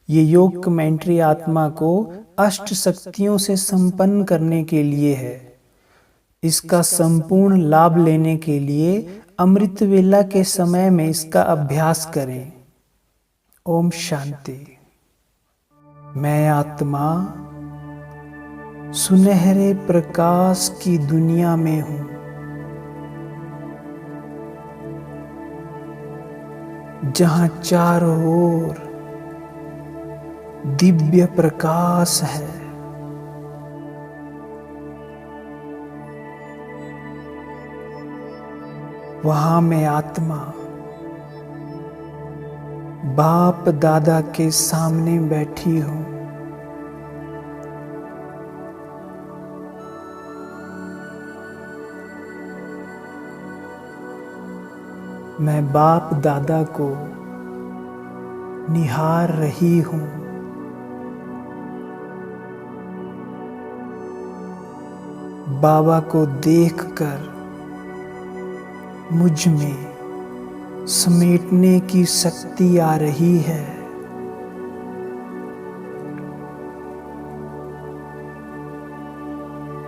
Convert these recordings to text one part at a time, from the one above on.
ये योग कमेंट्री आत्मा को अष्ट शक्तियों से संपन्न करने के लिए है। इसका संपूर्ण लाभ लेने के लिए अमृत वेला के समय में इसका अभ्यास करें। ओम शांति। मैं आत्मा सुनहरे प्रकाश की दुनिया में हूँ। जहाँ चारों ओर दिव्य प्रकाश है। वहाँ मैं आत्मा बाप दादा के सामने बैठी हूँ। मैं बाप दादा को निहार रही हूँ। बाबा को देखकर मुझ में समेटने की शक्ति आ रही है।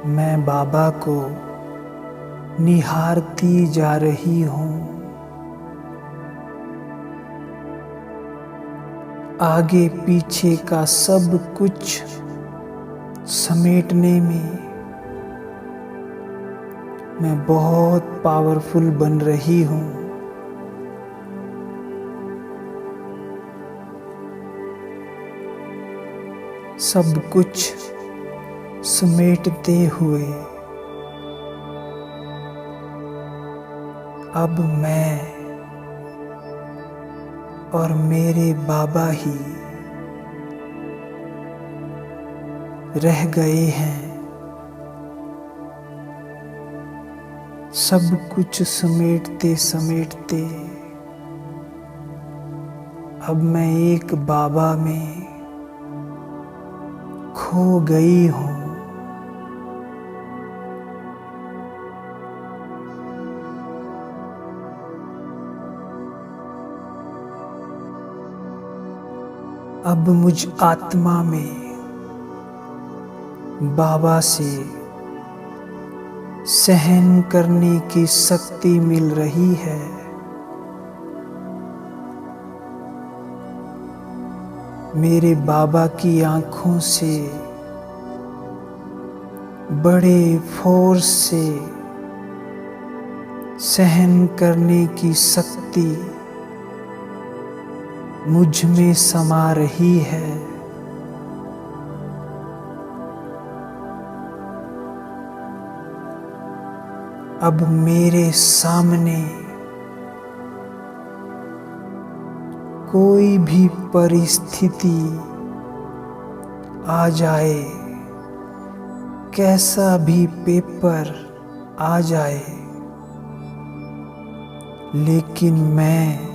मैं बाबा को निहारती जा रही हूँ। आगे पीछे का सब कुछ समेटने में मैं बहुत पावरफुल बन रही हूँ। सब कुछ समेटते हुए अब मैं और मेरे बाबा ही रह गए हैं। सब कुछ समेटते समेटते अब मैं एक बाबा में खो गई हूँ। अब मुझ आत्मा में बाबा से सहन करने की शक्ति मिल रही है। मेरे बाबा की आंखों से बड़े फोर्स से सहन करने की शक्ति मुझ में समा रही है। अब मेरे सामने कोई भी परिस्थिति आ जाए, कैसा भी पेपर आ जाए, लेकिन मैं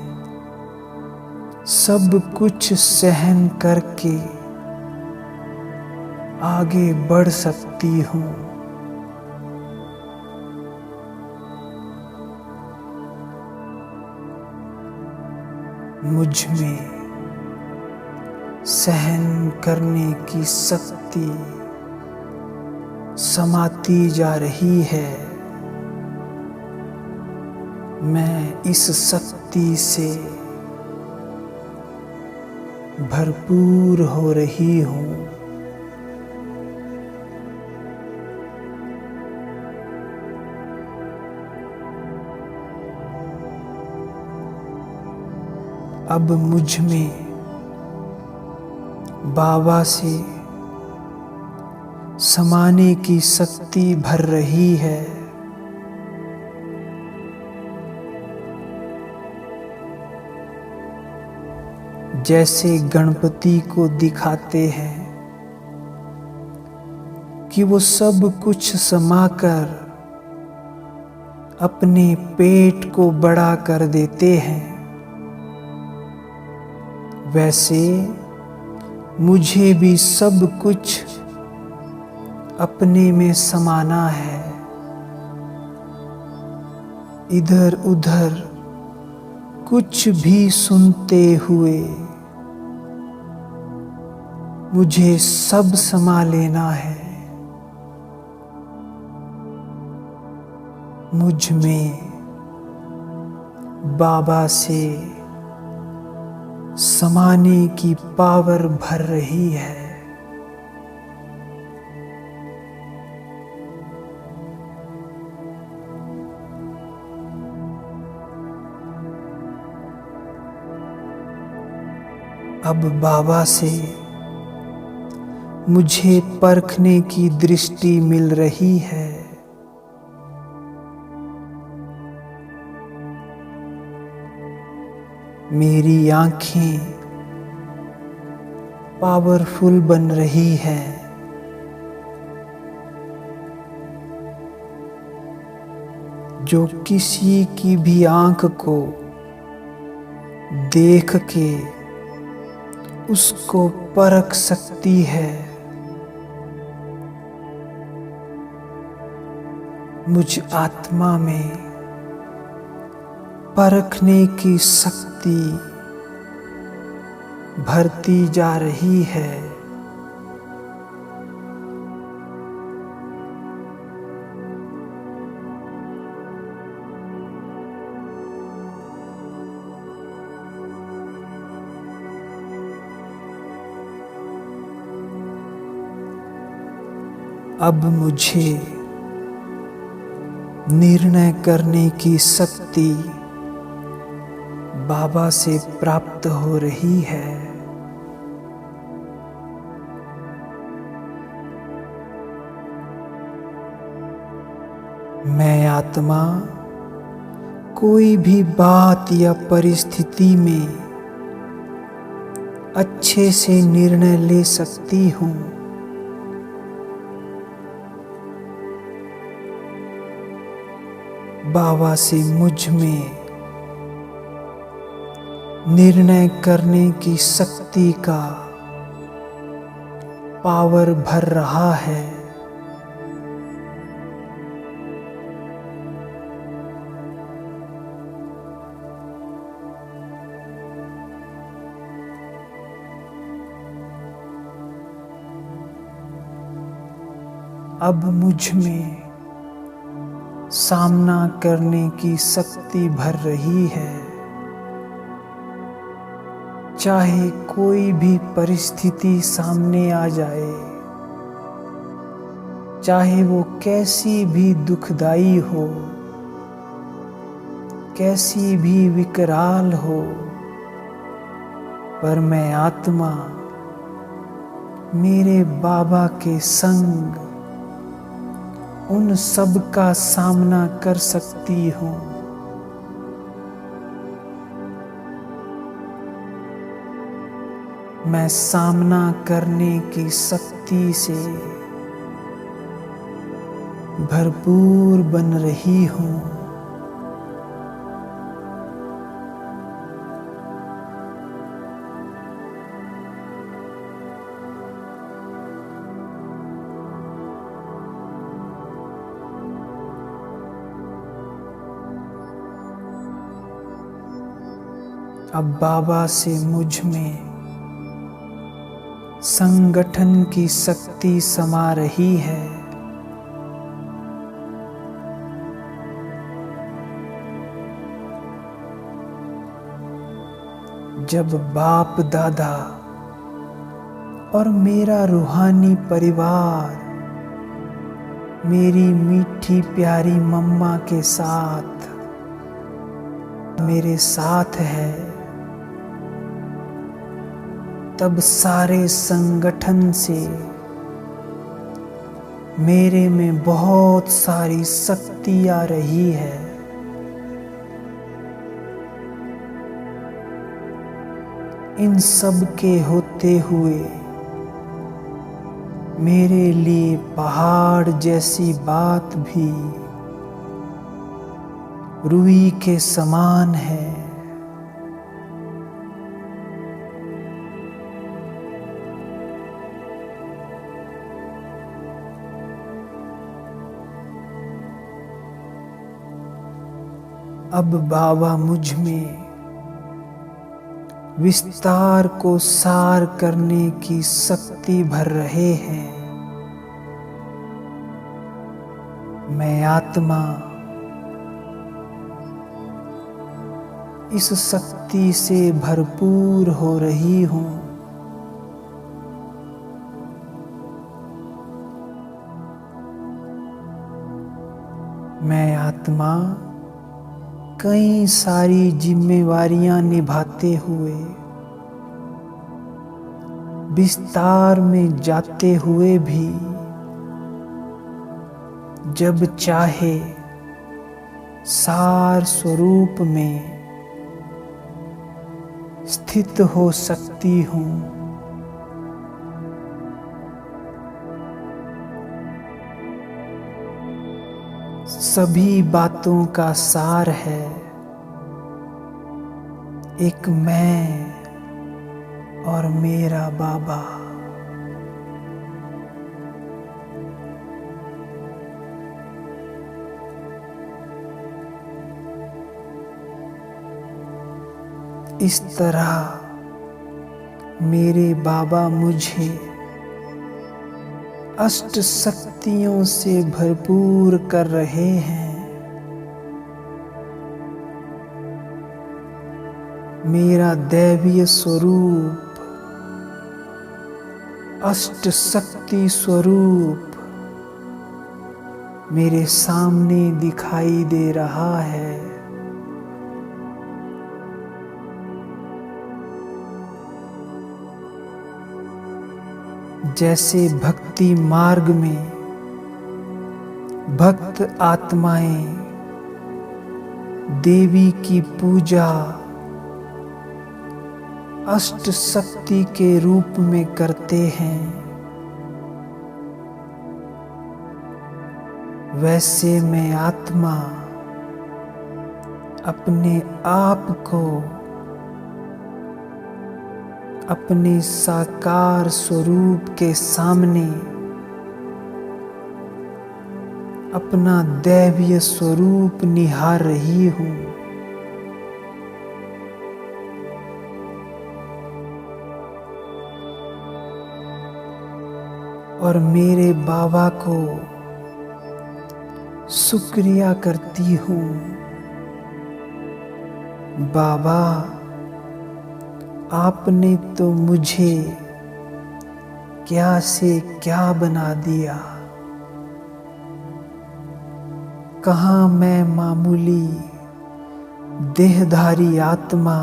सब कुछ सहन करके आगे बढ़ सकती हूँ। मुझ में सहन करने की शक्ति समाती जा रही है। मैं इस शक्ति से भरपूर हो रही हूँ। अब मुझ में बाबा से समाने की शक्ति भर रही है। जैसे गणपति को दिखाते हैं कि वो सब कुछ समाकर अपने पेट को बड़ा कर देते हैं, वैसे मुझे भी सब कुछ अपने में समाना है। इधर उधर कुछ भी सुनते हुए मुझे सब समा लेना है। मुझ में बाबा से समाने की पावर भर रही है। अब बाबा से मुझे परखने की दृष्टि मिल रही है। मेरी आंखें पावरफुल बन रही है। जो किसी की भी आंख को देख के उसको परख सकती है, मुझ आत्मा में परखने की शक्ति भरती जा रही है। अब मुझे निर्णय करने की शक्ति बाबा से प्राप्त हो रही है। मैं आत्मा कोई भी बात या परिस्थिति में अच्छे से निर्णय ले सकती हूँ। बाबा से मुझ में निर्णय करने की शक्ति का पावर भर रहा है। अब मुझ में सामना करने की शक्ति भर रही है। चाहे कोई भी परिस्थिति सामने आ जाए, चाहे वो कैसी भी दुखदाई हो, कैसी भी विकराल हो, पर मैं आत्मा मेरे बाबा के संग उन सब का सामना कर सकती हूँ। मैं सामना करने की शक्ति से भरपूर बन रही हूँ। अब बाबा से मुझ में संगठन की शक्ति समा रही है। जब बाप दादा और मेरा रूहानी परिवार मेरी मीठी प्यारी मम्मा के साथ मेरे साथ है, तब सारे संगठन से मेरे में बहुत सारी शक्ति आ रही है। इन सब के होते हुए मेरे लिए पहाड़ जैसी बात भी रुई के समान है। अब बाबा मुझ में विस्तार को सार करने की शक्ति भर रहे हैं। मैं आत्मा इस शक्ति से भरपूर हो रही हूँ। मैं आत्मा कई सारी जिम्मेवारियां निभाते हुए, विस्तार में जाते हुए भी जब चाहे सार स्वरूप में स्थित हो सकती हूँ। सभी बातों का सार है एक मैं और मेरा बाबा। इस तरह मेरे बाबा मुझे अष्ट शक्तियों से भरपूर कर रहे हैं। मेरा दैवीय स्वरूप, अष्ट शक्ति स्वरूप मेरे सामने दिखाई दे रहा है। जैसे भक्ति मार्ग में भक्त आत्माएं देवी की पूजा अष्ट शक्ति के रूप में करते हैं, वैसे मैं आत्मा अपने आप को अपने साकार स्वरूप के सामने अपना दैवीय स्वरूप निहार रही हूँ। और मेरे बाबा को शुक्रिया करती हूँ। बाबा, आपने तो मुझे क्या से क्या बना दिया। कहाँ मैं मामूली देहधारी आत्मा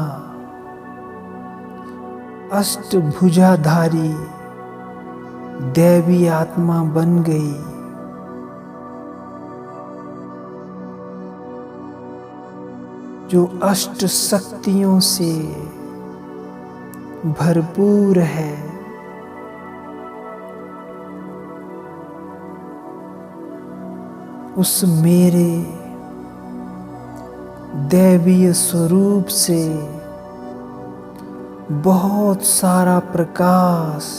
अष्टभुजाधारी दैवी आत्मा बन गई। जो अष्ट शक्तियों से भरपूर है। उस मेरे दैवीय स्वरूप से बहुत सारा प्रकाश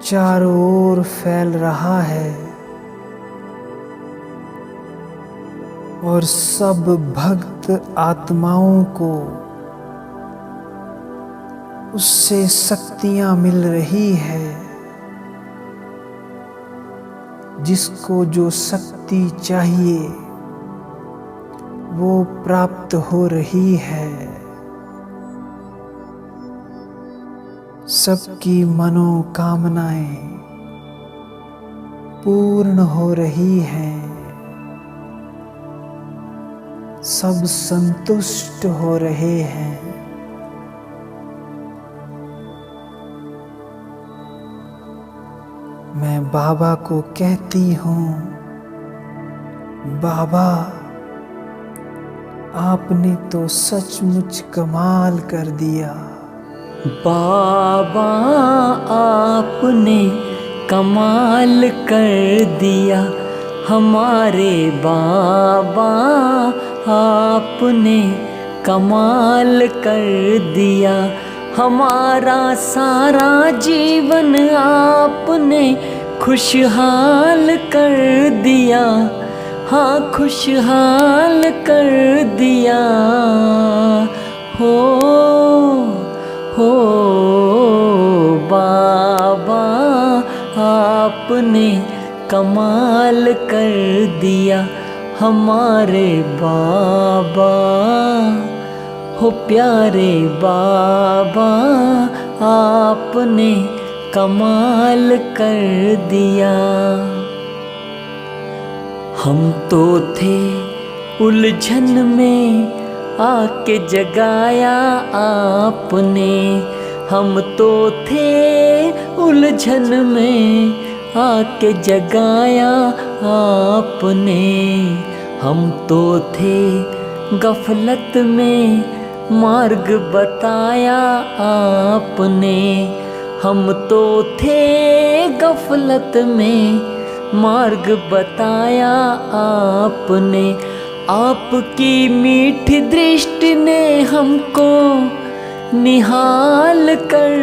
चारों ओर फैल रहा है और सब भक्त आत्माओं को उससे शक्तियां मिल रही है। जिसको जो शक्ति चाहिए वो प्राप्त हो रही है। सबकी मनोकामनाएं पूर्ण हो रही हैं। सब संतुष्ट हो रहे हैं। मैं बाबा को कहती हूँ, बाबा आपने तो सचमुच कमाल कर दिया। बाबा आपने कमाल कर दिया। हमारे बाबा आपने कमाल कर दिया। हमारा सारा जीवन आपने खुशहाल कर दिया। हाँ, खुशहाल कर दिया। हो हो बाबा आपने कमाल कर दिया हमारे बाबा, हो प्यारे बाबा आपने कमाल कर दिया। हम तो थे उलझन में आके जगाया आपने, हम तो थे उलझन में आके जगाया आपने, हम तो थे गफलत में मार्ग बताया आपने, हम तो थे गफलत में मार्ग बताया आपने। आपकी मीठी दृष्टि ने हमको निहाल कर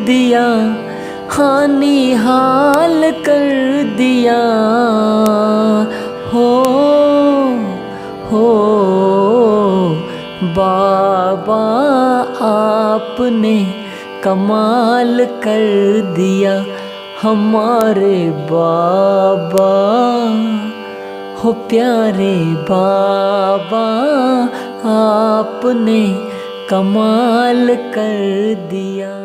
दिया, हाँ निहाल कर दिया। हो बाबा आपने कमाल कर दिया हमारे बाबा, हो प्यारे बाबा आपने कमाल कर दिया।